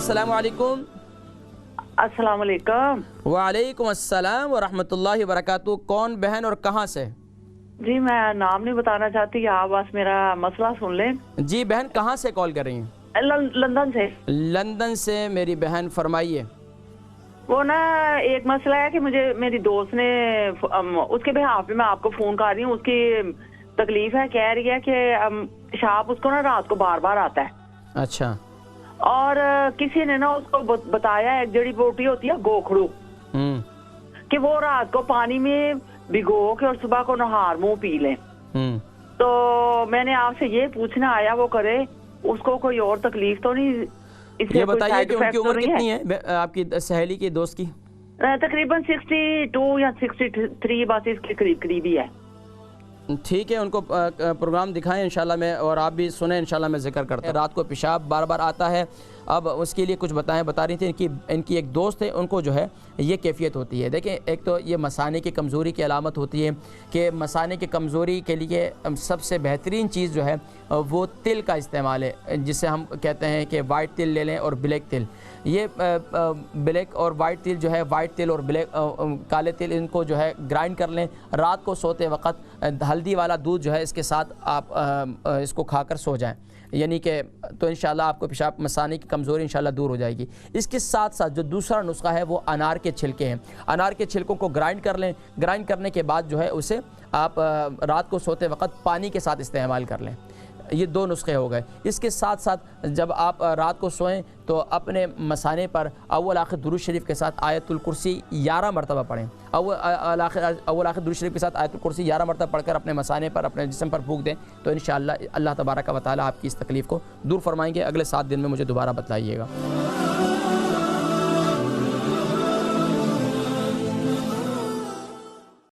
अस्सलामु अलैकुम। अस्सलाम वालेकुम। वालेकुम अस्सलाम व रहमतुल्लाहि व बरकातुहू। कौन बहन और कहाँ से? जी मैं नाम नहीं बताना चाहती, आप बस मेरा मसला सुन लें। जी बहन, कहाँ से कॉल कर रही हैं? लंदन से। लंदन से मेरी बहन, फरमाइए। वो ना एक मसला है कि मुझे मेरी दोस्त ने उसके बिहाफ पे मैं आपको फोन कर रही हूँ। उसकी तकलीफ है, कह रही है कि पेशाब उसको ना रात को बार बार आता है। अच्छा। और किसी ने ना उसको बताया, एक जड़ी बूटी होती है गोखड़ू, कि वो रात को पानी में भिगो के और सुबह को नहार मुंह पी लें। तो मैंने आपसे ये पूछना आया, वो करे उसको कोई और तकलीफ तो नहीं? ये बताइए कि उनकी उम्र कितनी है आपकी सहेली की, दोस्त की? तकरीबन 62 या 63 बस इसके करीब करीब ही है। ठीक है, उनको प्रोग्राम दिखाएं इंशाल्लाह मैं, और आप भी सुने इंशाल्लाह मैं जिक्र करता हूँ। रात को पेशाब बार बार आता है, अब उसके लिए कुछ बता रही थी कि इनकी एक दोस्त है, उनको जो है ये कैफियत होती है। देखें, एक तो ये मसाने की कमज़ोरी की अलामत होती है कि मसाने की कमज़ोरी के लिए सबसे बेहतरीन चीज़ जो है वो तिल का इस्तेमाल है, जिसे हम कहते हैं कि वाइट तिल ले लें और ब्लैक तिल। ये ब्लैक और वाइट तिल जो है, वाइट तिल और ब्लैक काले तिल, इनको जो है ग्राइंड कर लें। रात को सोते वक्त हल्दी वाला दूध जो है इसके साथ आप इसको खाकर सो जाएं, यानी कि तो इंशाल्लाह आपको पेशाब मसाने की कमज़ोरी इंशाल्लाह दूर हो जाएगी। इसके साथ साथ जो दूसरा नुस्खा है वो अनार के छिलके हैं। अनार के छिलकों को ग्राइंड कर लें। ग्राइंड करने के बाद जो है उसे आप रात को सोते वक्त पानी के साथ इस्तेमाल कर लें। ये दो नुस्खे हो गए। इसके साथ साथ जब आप रात को सोएं तो अपने मसाने पर अव्वल आखिर दुरूद शरीफ के साथ आयतुल कुर्सी 11 मरतबा पढ़ें। अव्वल आखिर दुरूद शरीफ के साथ आयतुल कुर्सी 11 मरतबा पढ़कर अपने मसाने पर, अपने जिस्म पर फूंक दें, तो इंशाअल्लाह अल्लाह तबारक व तआला आपकी इस तकलीफ़ को दूर फरमाएंगे। अगले 7 दिन में मुझे दोबारा बतलाइएगा।